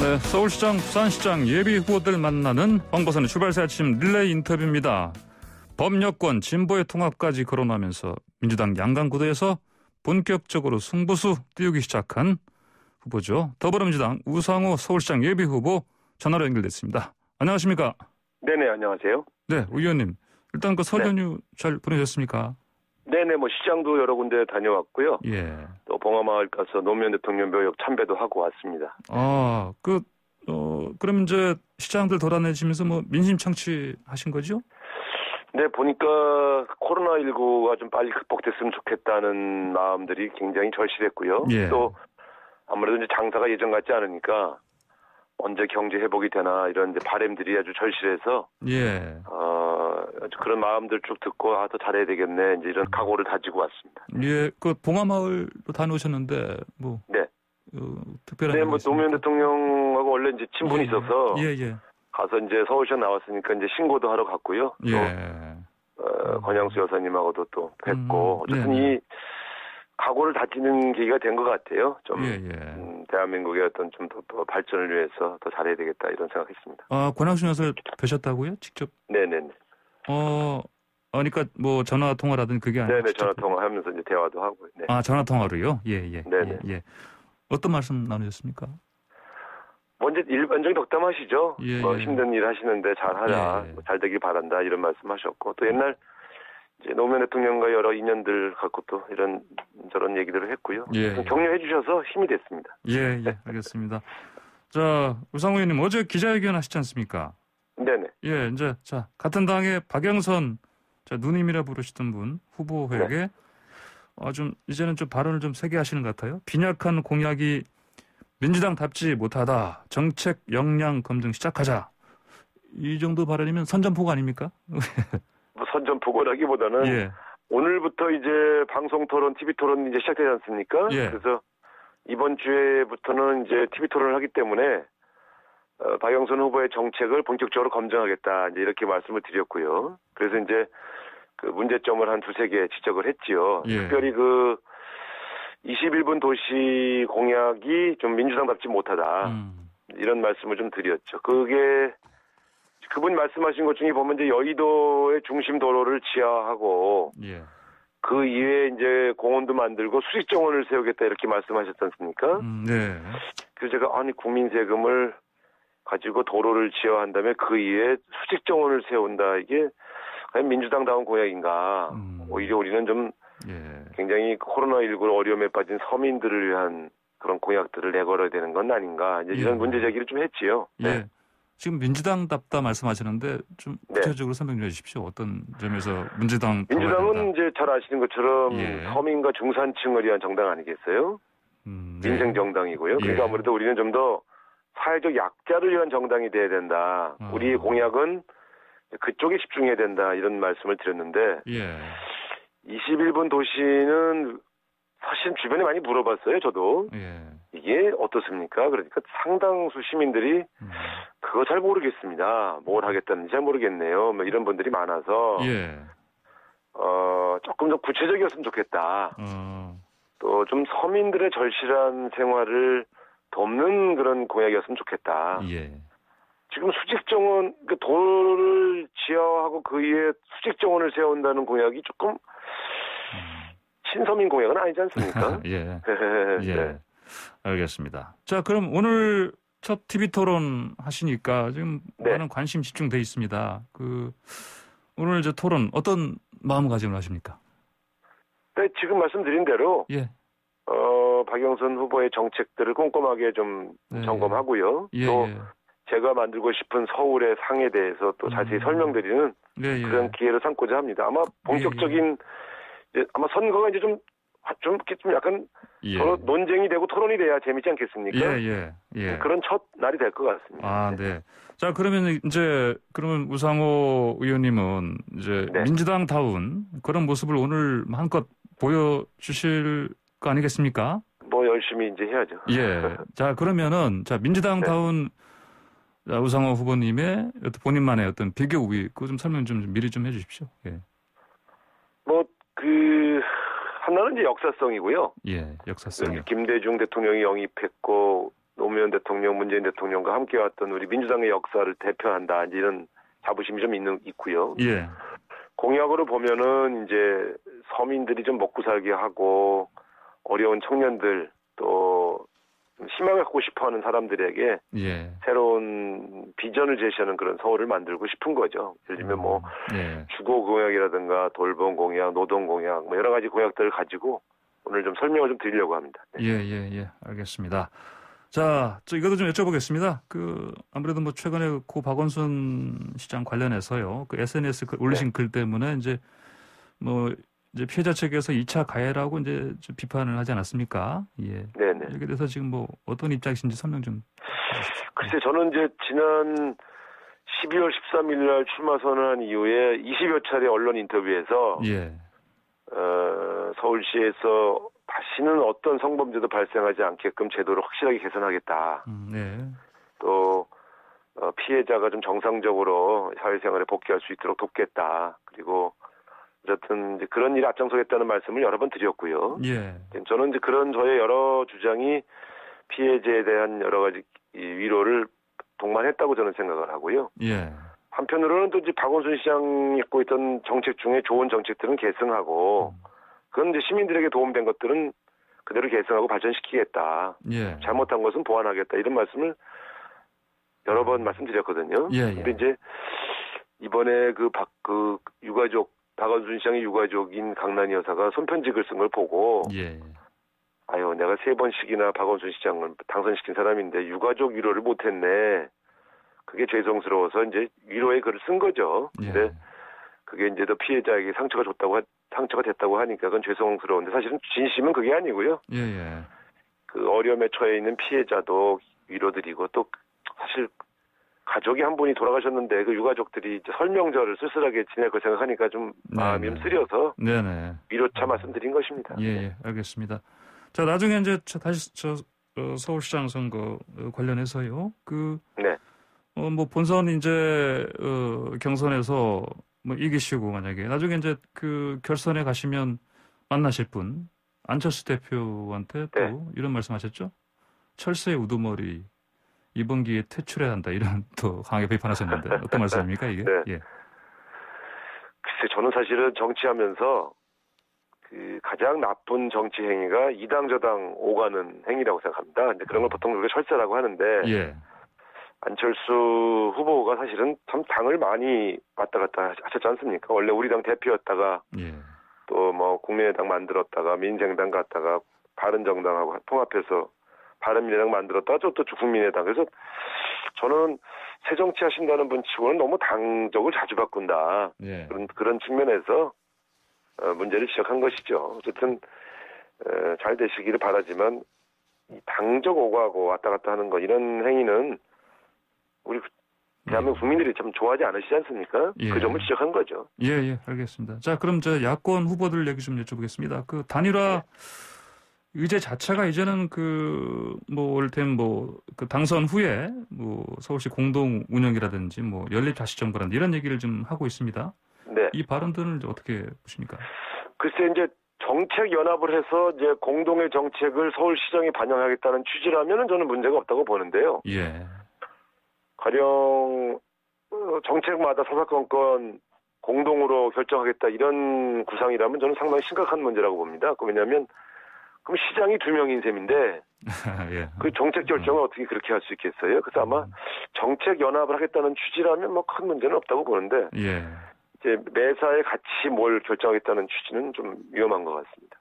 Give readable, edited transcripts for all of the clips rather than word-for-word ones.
네, 서울시장, 부산시장 예비 후보들 만나는 황보선의 출발새 아침 릴레이 인터뷰입니다. 범여권, 진보의 통합까지 거론하면서 민주당 양강구도에서 본격적으로 승부수 띄우기 시작한 후보죠. 더불어민주당 우상호 서울시장 예비 후보 전화로 연결됐습니다. 안녕하십니까? 네네, 안녕하세요. 네, 의원님. 일단 그 설 연휴 잘 보내셨습니까? 네네, 시장도 여러 군데 다녀왔고요. 예. 또 봉화마을 가서 노무현 대통령 묘역 참배도 하고 왔습니다. 그럼 이제 시장들 돌아다니시면서 민심 창취하신 거죠? 네, 보니까 코로나19가 좀 빨리 극복됐으면 좋겠다는 마음들이 굉장히 절실했고요. 예. 또 아무래도 이제 장사가 예전 같지 않으니까 언제 경제 회복이 되나 이런 이제 바람들이 아주 절실해서 예. 아주 그런 마음들 쭉 듣고 더 잘해야 되겠네 이제 이런 각오를 다지고 왔습니다. 예, 그 봉화마을로 다녀오셨는데 네. 특별한 네, 노무현 대통령하고 원래 이제 친분이 있어서 예. 가서 이제 서울시장 나왔으니까 이제 신고도 하러 갔고요. 예. 또 권양수 여사님하고도 또 뵙고 어쨌든 네네. 이 각오를 다지는 계기가 된 것 같아요. 좀 대한민국의 어떤 좀 더 발전을 위해서 더 잘해야 되겠다 이런 생각했습니다. 권양수 여사를 뵈셨다고요? 직접? 네네네. 그러니까 전화 통화라든 그게 아니고. 네네, 전화 통화하면서 이제 대화도 하고. 네. 전화 통화로요? 예. 네네. 예. 어떤 말씀 나누셨습니까? 먼저 일반적인 덕담하시죠. 예. 힘든 일 하시는데 잘하자, 예. 잘 되길 바란다 이런 말씀하셨고 또 옛날 이제 노무현 대통령과 여러 인연들 갖고 또 이런 저런 얘기들을 했고요. 예. 격려해 주셔서 힘이 됐습니다. 예, 알겠습니다. 자, 우상호 의원님 어제 기자회견 하시지 않습니까? 네네. 예, 이제 같은 당의 박영선 누님이라 부르시던 분 후보에게 좀 이제는 좀 발언을 좀 세게 하시는 것 같아요. 빈약한 공약이 민주당답지 못하다. 정책 역량 검증 시작하자. 이 정도 발언이면 선전포고 아닙니까? 선전포고라기보다는 예. 오늘부터 이제 방송 토론, TV 토론 이제 시작되지 않습니까? 예. 그래서 이번 주에부터는 이제 TV 토론을 하기 때문에 박영선 후보의 정책을 본격적으로 검증하겠다 이제 이렇게 말씀을 드렸고요. 그래서 이제 그 문제점을 한 두세 개 지적을 했지요. 예. 특별히 그 21분 도시 공약이 좀 민주당답지 못하다. 이런 말씀을 좀 드렸죠. 그게 그분이 말씀하신 것 중에 보면 이제 여의도의 중심 도로를 지하하고 그 이외에 이제 공원도 만들고 수직 정원을 세우겠다 이렇게 말씀하셨지 않습니까? 네. 그래서 제가 국민 세금을 가지고 도로를 지어한 다음에 그 이외에 수직 정원을 세운다 이게 과연 민주당다운 공약인가? 오히려 우리는 좀 굉장히 코로나19로 어려움에 빠진 서민들을 위한 그런 공약들을 내걸어야 되는 건 아닌가? 이제 이런 문제 제기를 좀 했지요. 네. 예. 지금 민주당답다 말씀하시는데 좀 구체적으로 설명해 주십시오. 어떤 점에서 민주당은 이제 잘 아시는 것처럼 서민과 중산층을 위한 정당 아니겠어요? 민생 정당이고요. 그러니까 아무래도 우리는 좀 더 사회적 약자를 위한 정당이 돼야 된다. 우리의 공약은 그쪽에 집중해야 된다. 이런 말씀을 드렸는데 21분 도시는 사실 주변에 많이 물어봤어요. 저도. 이게 어떻습니까? 그러니까 상당수 시민들이 그거 잘 모르겠습니다. 뭘 하겠다는지 잘 모르겠네요. 이런 분들이 많아서 조금 더 구체적이었으면 좋겠다. 또 좀 서민들의 절실한 생활을 돕는 그런 공약이었으면 좋겠다. 지금 수직정원, 도로를 지하하고 그 위에 수직정원을 세운다는 공약이 조금 친서민 공약은 아니지 않습니까? 네. 알겠습니다. 자, 그럼 오늘 첫 TV 토론 하시니까 지금 많은 관심 집중돼 있습니다. 오늘 이제 토론 어떤 마음가짐을 하십니까? 네, 지금 말씀드린 대로 박영선 후보의 정책들을 꼼꼼하게 좀 점검하고요. 또 제가 만들고 싶은 서울의 상에 대해서 또 자세히 설명드리는 그런 기회를 삼고자 합니다. 아마 본격적인 아마 선거가 이제 좀 약간 서로 논쟁이 되고 토론이 돼야 재밌지 않겠습니까? 그런 첫 날이 될 것 같습니다. 네. 자, 그러면 그러면 우상호 의원님은 이제 민주당다운 그런 모습을 오늘 한껏 보여주실 거 아니겠습니까? 열심히 이제 해야죠. 자, 그러면은 민주당다운 우상호 후보님의 본인만의 어떤 비교 우위 그거 좀 설명 좀 미리 좀 해주십시오. 하나는 이제 역사성이고요. 역사성이요. 김대중 대통령이 영입했고 노무현 대통령, 문재인 대통령과 함께왔던 우리 민주당의 역사를 대표한다. 이제 이런 자부심이 좀 있고요. 예. 공약으로 보면은 이제 서민들이 좀 먹고 살게 하고 어려운 청년들 또 희망을 갖고 싶어하는 사람들에게 예. 새로운 비전을 제시하는 그런 서울을 만들고 싶은 거죠. 예를 들면 뭐 예. 주거 공약이라든가 돌봄 공약, 노동 공약 뭐 여러 가지 공약들을 가지고 오늘 좀 설명을 좀 드리려고 합니다. 네. 예. 알겠습니다. 자, 이것도 좀 여쭤보겠습니다. 아무래도 뭐 최근에 고 박원순 시장 관련해서요. SNS 올리신 글 때문에 이제 피해자 측에서 2차 가해라고 이제 좀 비판을 하지 않았습니까? 예. 네네. 여기에 대해서 지금 뭐 어떤 입장이신지 설명 좀 해주십시오. 글쎄, 저는 이제 지난 12월 13일 날 출마 선언한 이후에 20여 차례 언론 인터뷰에서 예. 서울시에서 다시는 어떤 성범죄도 발생하지 않게끔 제도를 확실하게 개선하겠다. 네. 또 피해자가 좀 정상적으로 사회생활에 복귀할 수 있도록 돕겠다. 그리고 어쨌든 이제 그런 일에 앞장서겠다는 말씀을 여러 번 드렸고요. 예. 저는 이제 그런 저의 여러 주장이 피해자에 대한 여러 가지 위로를 동반했다고 저는 생각을 하고요. 예. 한편으로는 또 이제 박원순 시장이 갖고 있던 정책 중에 좋은 정책들은 계승하고 그건 이제 시민들에게 도움된 것들은 그대로 계승하고 발전시키겠다. 예. 잘못한 것은 보완하겠다. 이런 말씀을 여러 번 말씀드렸거든요. 예. 근데 이제 이번에 유가족 박원순 시장의 유가족인 강난희 여사가 손편지글 쓴 걸 보고 예. 아유, 내가 3번씩이나 박원순 시장을 당선시킨 사람인데 유가족 위로를 못했네. 그게 죄송스러워서 이제 위로의 글을 쓴 거죠. 근데 예. 그게 이제 더 피해자에게 상처가 됐다고 하니까 그건 죄송스러운데 사실은 진심은 그게 아니고요. 예. 그 어려움에 처해 있는 피해자도 위로드리고 또 사실 가족이 한 분이 돌아가셨는데 그 유가족들이 이제 설명절을 쓸쓸하게 지낼 걸 생각하니까 좀 마음이 좀 쓰려서 위로차 말씀드린 것입니다. 예, 알겠습니다. 자, 나중에 이제 다시 서울시장 선거 관련해서요. 네. 뭐 본선 이제 경선에서 뭐 이기시고 만약에 나중에 이제 결선에 가시면 만나실 분 안철수 대표한테 또 이런 말씀하셨죠? 철새의 우두머리 이번 기회에 퇴출해야 한다 이런 또 강하게 비판하셨는데 어떤 말씀입니까 이게? 네. 예. 글쎄 저는 사실은 정치하면서 가장 나쁜 정치 행위가 이당 저당 오가는 행위라고 생각합니다. 근데 그런 걸 보통 그렇게 철새라고 하는데 예. 안철수 후보가 사실은 참 당을 많이 왔다 갔다 하셨지 않습니까? 원래 우리 당 대표였다가 또 뭐 국민의당 만들었다가 민생당 갔다가 바른정당하고 통합해서 바른미래당 만들었다가 또 국민의당. 그래서 저는 새 정치 하신다는 분 치고는 너무 당적을 자주 바꾼다. 그런 측면에서 문제를 지적한 것이죠. 어쨌든 잘 되시기를 바라지만 당적 오가고 왔다 갔다 하는 거 이런 행위는 우리 대한민국 국민들이 참 좋아하지 않으시지 않습니까? 그 점을 지적한 거죠. 예, 알겠습니다. 자, 그럼 야권 후보들 얘기 좀 여쭤보겠습니다. 단일화 의제 자체가 이제는 올템 당선 후에 서울시 공동 운영이라든지 연립자치정부라든지 이런 얘기를 좀 하고 있습니다. 네. 이 발언들은 어떻게 보십니까? 글쎄 이제 정책 연합을 해서 이제 공동의 정책을 서울시정에 반영하겠다는 취지라면은 저는 문제가 없다고 보는데요. 예. 가령 정책마다 사사건건 공동으로 결정하겠다 이런 구상이라면 저는 상당히 심각한 문제라고 봅니다. 왜냐하면 그럼 시장이 2명인 셈인데 예. 그 정책 결정을 어떻게 그렇게 할 수 있겠어요? 그래서 아마 정책 연합을 하겠다는 취지라면 큰 문제는 없다고 보는데 이제 매사에 같이 뭘 결정하겠다는 취지는 좀 위험한 것 같습니다.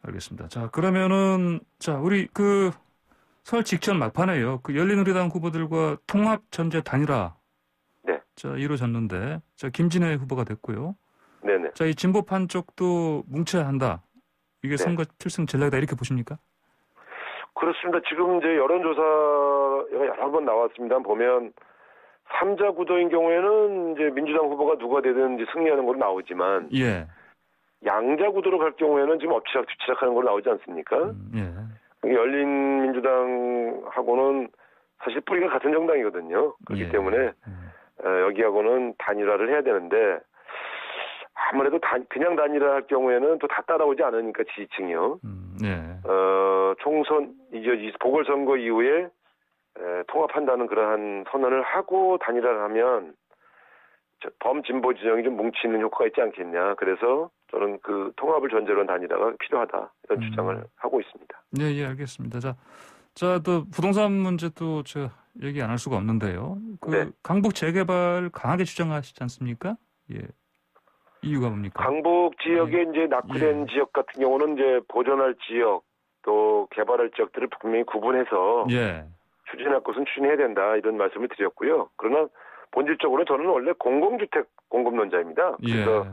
알겠습니다. 자, 그러면은 우리 설 직전 막판에요. 열린우리당 후보들과 통합 전제 단일화 이루어졌는데 김진애 후보가 됐고요. 네네. 이 진보판 쪽도 뭉쳐야 한다. 이게 선거 필승 전략이다 이렇게 보십니까? 그렇습니다. 지금 이제 여론조사가 여러 번 나왔습니다. 보면 3자 구도인 경우에는 이제 민주당 후보가 누가 되든 이제 승리하는 걸로 나오지만 양자 구도로 갈 경우에는 지금 엎치락뒤치락 하는 걸로 나오지 않습니까? 열린민주당하고는 사실 뿌리가 같은 정당이거든요. 그렇기 때문에 여기하고는 단일화를 해야 되는데 아무래도 그냥 단일화 할 경우에는 또 다 따라오지 않으니까 지지층이요. 총선 이제 보궐선거 이후에 통합한다는 그러한 선언을 하고 단일화를 하면 범진보 진영이 좀 뭉치는 효과가 있지 않겠냐. 그래서 저는 그 통합을 전제로 한 단일화가 필요하다 이런 주장을 하고 있습니다. 네, 알겠습니다. 자, 또 부동산 문제도 제가 얘기 안 할 수가 없는데요. 강북 재개발 강하게 주장하시지 않습니까? 예. 이유가 뭡니까? 강북 지역에 이제 낙후된 지역 같은 경우는 이제 보존할 지역 또 개발할 지역들을 분명히 구분해서 추진할 것은 추진해야 된다 이런 말씀을 드렸고요. 그러나 본질적으로 저는 원래 공공주택 공급론자입니다. 그래서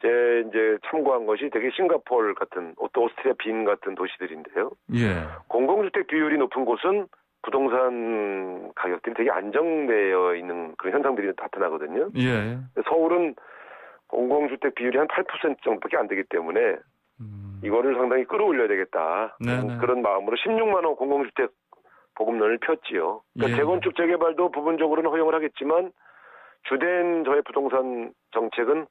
이제 참고한 것이 되게 싱가포르 같은 또 오스트리아 빈 같은 도시들인데요. 공공주택 비율이 높은 곳은 부동산 가격들이 되게 안정되어 있는 그런 현상들이 나타나거든요. 서울은 공공주택 비율이 한 8% 정도밖에 안 되기 때문에 이거를 상당히 끌어올려야 되겠다. 그런 마음으로 16만 원 공공주택 보급론을 폈지요. 그러니까 재건축 재개발도 부분적으로는 허용을 하겠지만 주된 저의 부동산 정책은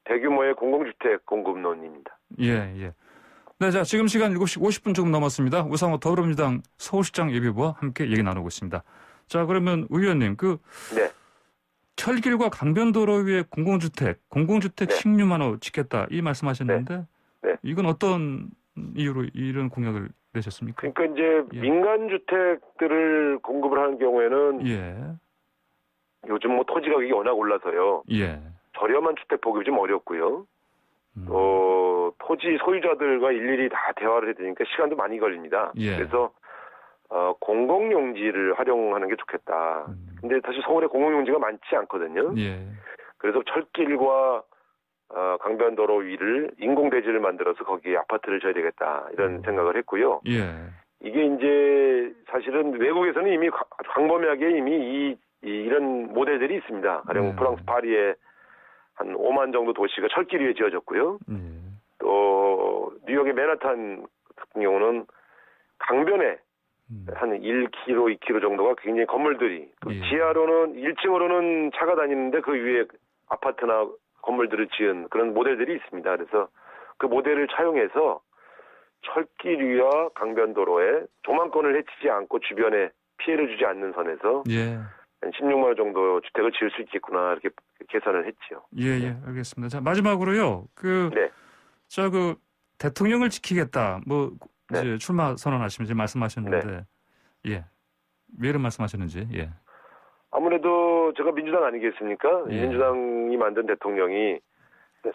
대규모의 공공주택 공급론입니다. 네, 자, 지금 시간 7시 50분 조금 넘었습니다. 우상호 더불어민주당 서울시장 예비후보와 함께 얘기 나누고 있습니다. 자, 그러면 의원님, 철길과 강변도로 위에 공공주택 16만 호 짓겠다 이 말씀하셨는데 이건 어떤 이유로 이런 공약을 내셨습니까? 그러니까 이제 민간 주택들을 공급을 하는 경우에는 요즘 토지 가격이 워낙 올라서요. 저렴한 주택 보급이 좀 어렵고요. 토지 소유자들과 일일이 다 대화를 해야 되니까 시간도 많이 걸립니다. 그래서 공공용지를 활용하는 게 좋겠다. 근데 사실 서울에 공공용지가 많지 않거든요. 그래서 철길과 강변도로 위를 인공대지를 만들어서 거기에 아파트를 져야 되겠다 이런 생각을 했고요. 이게 이제 사실은 외국에서는 이미 광범위하게 이미 이런 모델들이 있습니다. 가령 프랑스 파리에 한 5만 정도 도시가 철길 위에 지어졌고요. 또 뉴욕의 맨하탄 같은 경우는 강변에 한 1km, 2km 정도가 굉장히 건물들이 또 지하로는 1층으로는 차가 다니는데 그 위에 아파트나 건물들을 지은 그런 모델들이 있습니다. 그래서 그 모델을 차용해서 철길 위와 강변도로에 조망권을 해치지 않고 주변에 피해를 주지 않는 선에서 한 16만 원 정도 주택을 지을 수 있겠구나 이렇게 계산을 했지요. 알겠습니다. 자, 마지막으로요. 대통령을 지키겠다. 이제 출마 선언하시면서 말씀하셨는데 왜 이런 말씀하셨는지. 아무래도 제가 민주당 아니겠습니까? 민주당이 만든 대통령이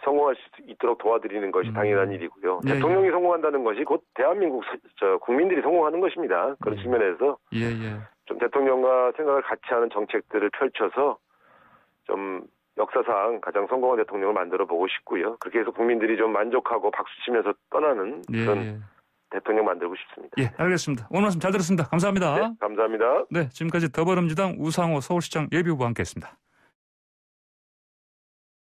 성공할 수 있도록 도와드리는 것이 당연한 일이고요. 대통령이 성공한다는 것이 곧 대한민국 국민들이 성공하는 것입니다. 그런 측면에서 좀 대통령과 생각을 같이 하는 정책들을 펼쳐서 좀 역사상 가장 성공한 대통령을 만들어 보고 싶고요. 그렇게 해서 국민들이 좀 만족하고 박수 치면서 떠나는 그런 대통령 만들고 싶습니다. 알겠습니다. 오늘 말씀 잘 들었습니다. 감사합니다. 감사합니다. 지금까지 더불어민주당 우상호 서울시장 예비후보와 함께했습니다.